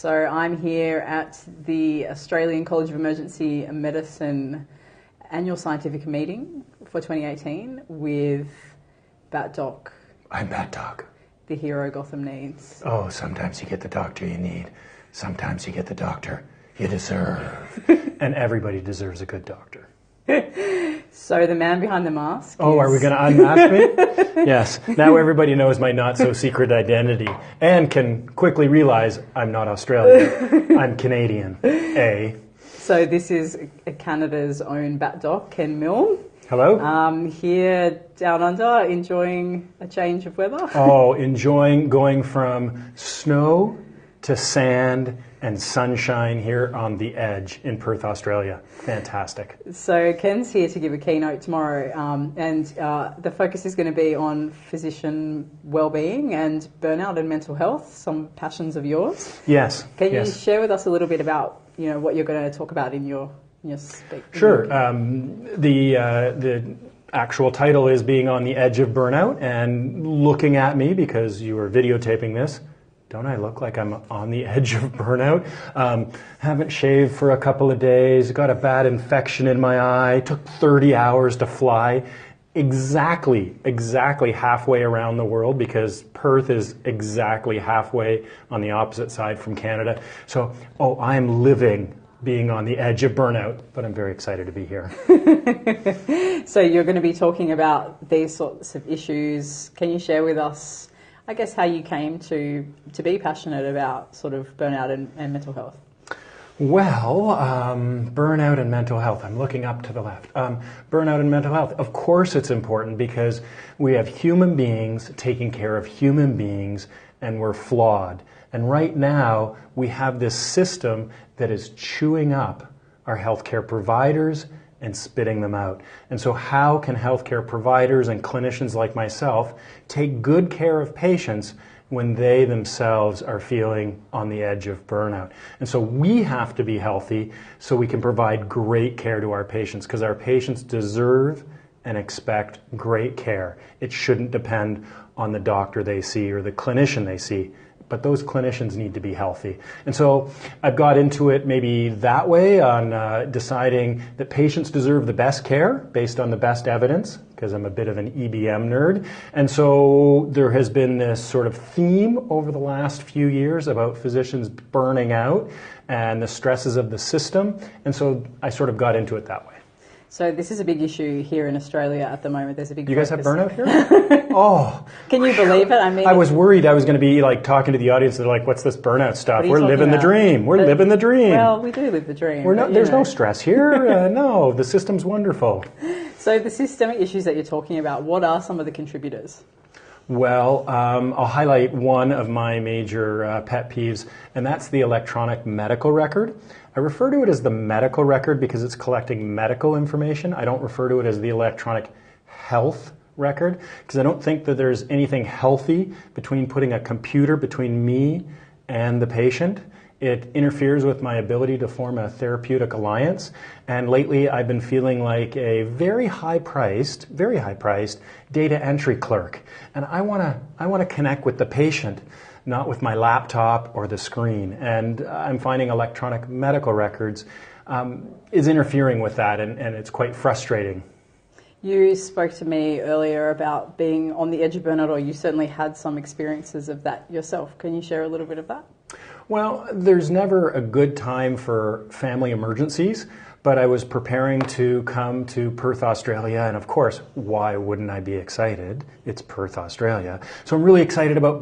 So I'm here at the Australian College of Emergency Medicine annual scientific meeting for 2018 with Bat Doc. I'm Bat Doc. The hero Gotham needs. Oh, sometimes you get the doctor you need. Sometimes you get the doctor you deserve. And everybody deserves a good doctor. So the man behind the mask. Oh, are we going to unmask me? Yes. Now everybody knows my not-so-secret identity and can quickly realize I'm not Australian. I'm Canadian. So this is Canada's own Bat Doc, Ken Milne. Hello. Here down under, enjoying a change of weather. Oh, enjoying going from snow to sand and sunshine here on the edge in Perth, Australia. Fantastic. So Ken's here to give a keynote tomorrow, and the focus is going to be on physician well-being and burnout and mental health, some passions of yours. Yes. Can you share with us a little bit about what you're going to talk about in your speech? Sure. The actual title is Being on the Edge of Burnout, and looking at me, because you are videotaping this, don't I look like I'm on the edge of burnout? Haven't shaved for a couple of days, got a bad infection in my eye, took 30 hours to fly exactly halfway around the world, because Perth is exactly halfway on the opposite side from Canada. So, I'm living being on the edge of burnout, but I'm very excited to be here. So you're going to be talking about these sorts of issues. Can you share with us, I guess, how you came to be passionate about sort of burnout and mental health? Well, burnout and mental health. I'm looking up to the left. Burnout and mental health. Of course it's important, because we have human beings taking care of human beings, and we're flawed. And right now, we have this system that is chewing up our healthcare providers and spitting them out. And so how can healthcare providers and clinicians like myself take good care of patients when they themselves are feeling on the edge of burnout? And so we have to be healthy so we can provide great care to our patients, because our patients deserve and expect great care. It shouldn't depend on the doctor they see or the clinician they see, but those clinicians need to be healthy. And so I've got into it maybe that way, on deciding that patients deserve the best care based on the best evidence, because I'm a bit of an EBM nerd. And so there has been this sort of theme over the last few years about physicians burning out and the stresses of the system. And so I sort of got into it that way. So this is a big issue here in Australia at the moment. There's a big. You guys have burnout here? Oh, can you believe it? I mean, I was worried I was going to be like talking to the audience. They're like, "What's this burnout stuff?" We're living the dream. We're living the dream. Well, we do live the dream. There's no stress here. No, the system's wonderful. So the systemic issues that you're talking about, what are some of the contributors? Well, I'll highlight one of my major pet peeves, and that's the electronic medical record. I refer to it as the medical record because it's collecting medical information. I don't refer to it as the electronic health record, because I don't think that there's anything healthy between putting a computer between me and the patient. It interferes with my ability to form a therapeutic alliance. And lately I've been feeling like a very high-priced data entry clerk. And I want to connect with the patient, not with my laptop or the screen. And I'm finding electronic medical records is interfering with that, and it's quite frustrating. You spoke to me earlier about being on the edge of burnout, or you certainly had some experiences of that yourself. Can you share a little bit of that? Well, there's never a good time for family emergencies, but I was preparing to come to Perth, Australia, and of course, why wouldn't I be excited? It's Perth, Australia. So I'm really excited about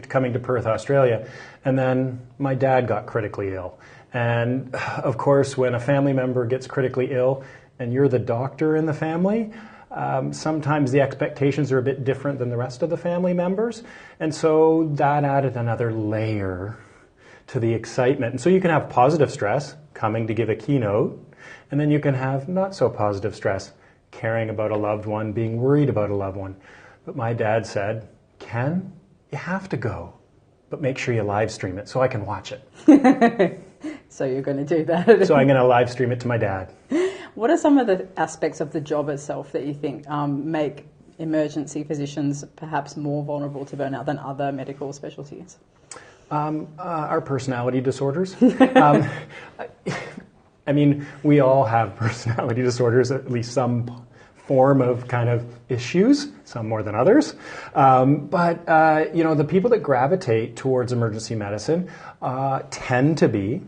coming to Perth, Australia, and then my dad got critically ill. And of course, when a family member gets critically ill, and you're the doctor in the family, sometimes the expectations are a bit different than the rest of the family members, and so that added another layer to the excitement. And so you can have positive stress, coming to give a keynote, and then you can have not so positive stress, caring about a loved one, being worried about a loved one. But my dad said, "Ken, you have to go, but make sure you live stream it so I can watch it." So you're going to do that? So I'm going to live stream it to my dad. What are some of the aspects of the job itself that you think make emergency physicians perhaps more vulnerable to burnout than other medical specialties? Our personality disorders. I mean, we all have personality disorders, at least some form of kind of issues, some more than others. But the people that gravitate towards emergency medicine tend to be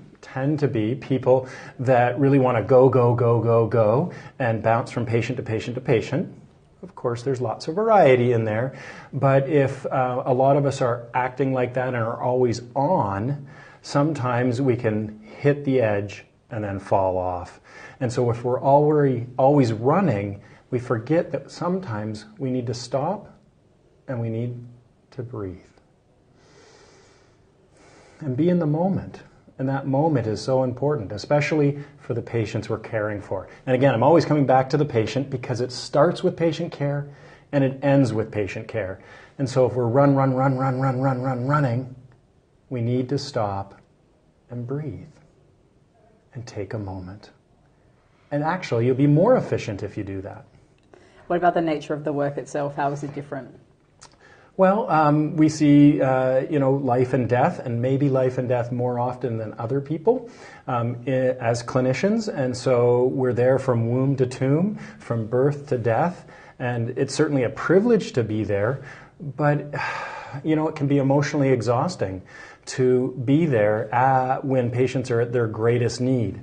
people that really want to go, and bounce from patient to patient to patient. Of course, there's lots of variety in there, but if a lot of us are acting like that and are always on, sometimes we can hit the edge and then fall off. And so if we're always running, we forget that sometimes we need to stop and we need to breathe. And be in the moment. And that moment is so important, especially for the patients we're caring for. And again, I'm always coming back to the patient because it starts with patient care and it ends with patient care. And so if we're running, we need to stop and breathe and take a moment. And actually, you'll be more efficient if you do that. What about the nature of the work itself? How is it different? Well, we see, life and death, and maybe life and death more often than other people as clinicians. And so we're there from womb to tomb, from birth to death. And it's certainly a privilege to be there. But, it can be emotionally exhausting to be there when patients are at their greatest need.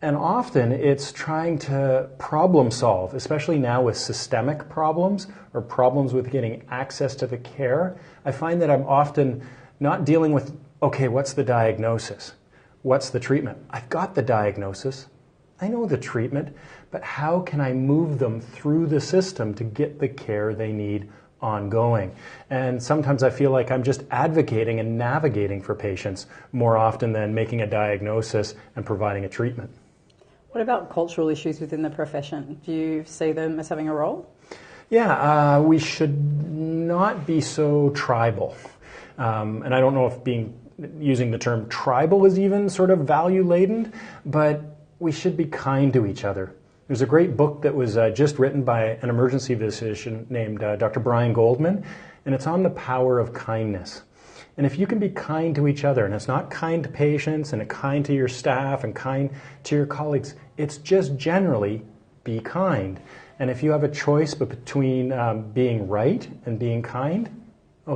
And often it's trying to problem solve, especially now with systemic problems or problems with getting access to the care. I find that I'm often not dealing with, okay, what's the diagnosis? What's the treatment? I've got the diagnosis. I know the treatment, but how can I move them through the system to get the care they need ongoing? And sometimes I feel like I'm just advocating and navigating for patients more often than making a diagnosis and providing a treatment. What about cultural issues within the profession? Do you see them as having a role? Yeah, we should not be so tribal. And I don't know if using the term tribal is even sort of value-laden, but we should be kind to each other. There's a great book that was just written by an emergency physician named Dr. Brian Goldman, and it's on the power of kindness. And if you can be kind to each other, and it's not kind to patients and kind to your staff and kind to your colleagues, it's just generally be kind. And if you have a choice between being right and being kind,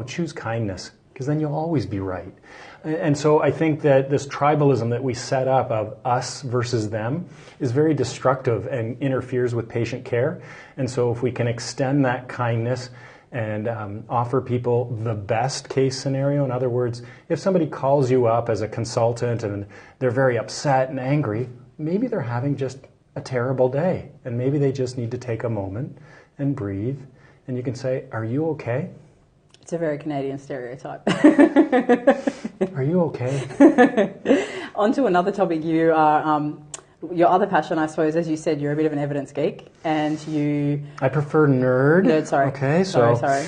choose kindness, because then you'll always be right. And so I think that this tribalism that we set up of us versus them is very destructive and interferes with patient care. And so if we can extend that kindness and offer people the best case scenario. In other words, if somebody calls you up as a consultant and they're very upset and angry, maybe they're having just a terrible day and maybe they just need to take a moment and breathe. And you can say, "Are you okay?" It's a very Canadian stereotype. Are you okay? On to another topic. You are... your other passion, I suppose, as you said, you're a bit of an evidence geek, and you... I prefer nerd. Nerd, sorry. Okay, so... Sorry.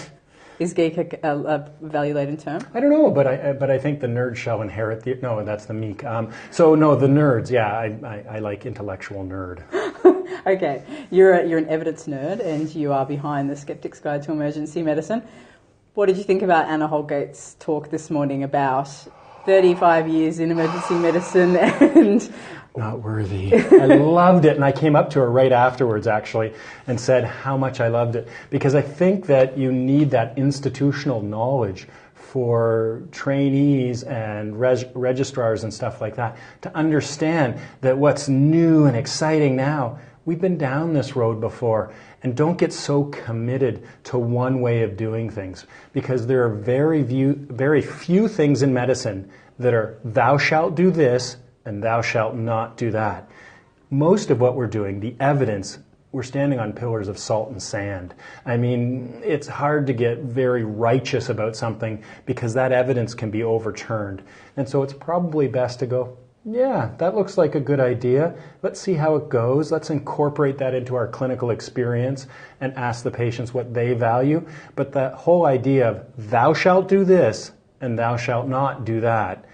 Is geek a value-laden term? I don't know, but I think the nerd shall inherit the... No, that's the meek. So, no, the nerds, yeah, I like intellectual nerd. Okay, you're an evidence nerd, and you are behind the Skeptic's Guide to Emergency Medicine. What did you think about Anna Holgate's talk this morning about 35 years in emergency medicine and... Not worthy. I loved it, and I came up to her right afterwards, actually, and said how much I loved it, because I think that you need that institutional knowledge for trainees and registrars and stuff like that to understand that what's new and exciting now, we've been down this road before, and don't get so committed to one way of doing things, because there are very few things in medicine that are thou shalt do this and thou shalt not do that. Most of what we're doing, the evidence, we're standing on pillars of salt and sand. I mean, it's hard to get very righteous about something because that evidence can be overturned. And so it's probably best to go, yeah, that looks like a good idea. Let's see how it goes. Let's incorporate that into our clinical experience and ask the patients what they value. But the whole idea of thou shalt do this and thou shalt not do that,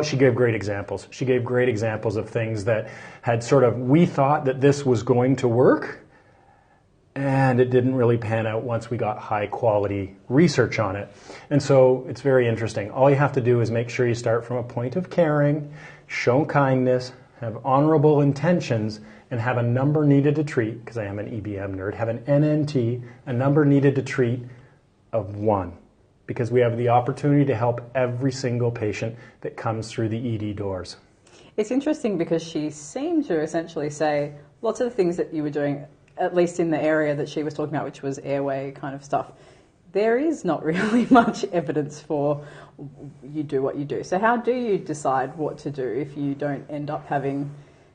she gave great examples. She gave great examples of things that had we thought that this was going to work, and it didn't really pan out once we got high quality research on it. And so it's very interesting. All you have to do is make sure you start from a point of caring, show kindness, have honorable intentions, and have a number needed to treat, because I am an EBM nerd, have an NNT, a number needed to treat of 1. Because we have the opportunity to help every single patient that comes through the ED doors. It's interesting because she seemed to essentially say lots of the things that you were doing, at least in the area that she was talking about, which was airway kind of stuff. There is not really much evidence for you do what you do. So how do you decide what to do if you don't end up having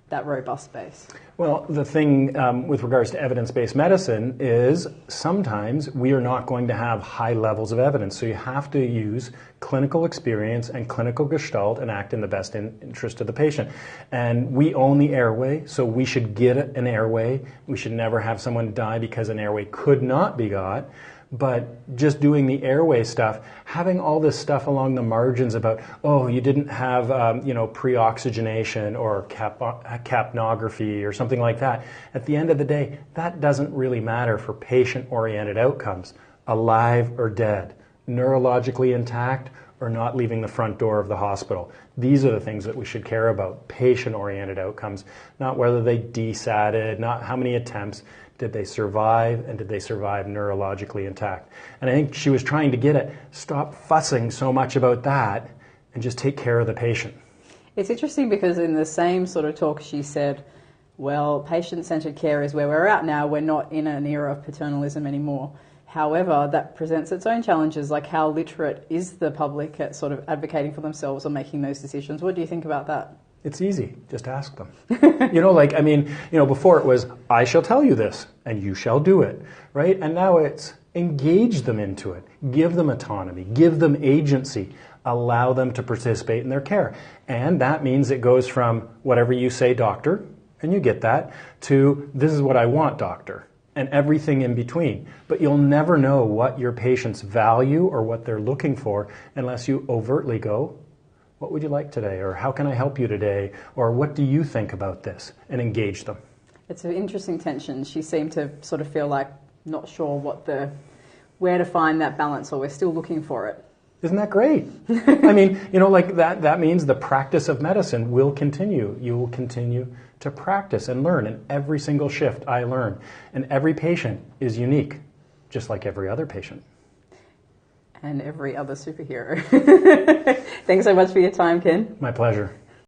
that robust base? Well, the thing with regards to evidence-based medicine is sometimes we are not going to have high levels of evidence. So you have to use clinical experience and clinical gestalt and act in the best interest of the patient. And we own the airway, so we should get an airway. We should never have someone die because an airway could not be got. But just doing the airway stuff, having all this stuff along the margins about, oh, you didn't have, pre-oxygenation or capnography or something like that. At the end of the day, that doesn't really matter for patient-oriented outcomes, alive or dead, neurologically intact or not leaving the front door of the hospital. These are the things that we should care about, patient-oriented outcomes, not whether they desatted, not how many attempts. Did they survive, and did they survive neurologically intact? And I think she was trying to get at, stop fussing so much about that and just take care of the patient. It's interesting because in the same sort of talk she said, well, patient-centred care is where we're at now. We're not in an era of paternalism anymore. However, that presents its own challenges, like how literate is the public at sort of advocating for themselves or making those decisions? What do you think about that? It's easy. Just ask them. Before it was, I shall tell you this, and you shall do it, right? And now it's engage them into it. Give them autonomy. Give them agency. Allow them to participate in their care. And that means it goes from whatever you say, doctor, and you get that, to this is what I want, doctor, and everything in between. But you'll never know what your patients value or what they're looking for unless you overtly go, what would you like today? Or how can I help you today? Or what do you think about this? And engage them. It's an interesting tension. She seemed to sort of feel like not sure where to find that balance, or we're still looking for it. Isn't that great? I mean, that means the practice of medicine will continue. You will continue to practice and learn. And every single shift I learn. And every patient is unique, just like every other patient. And every other superhero. Thanks so much for your time, Ken. My pleasure.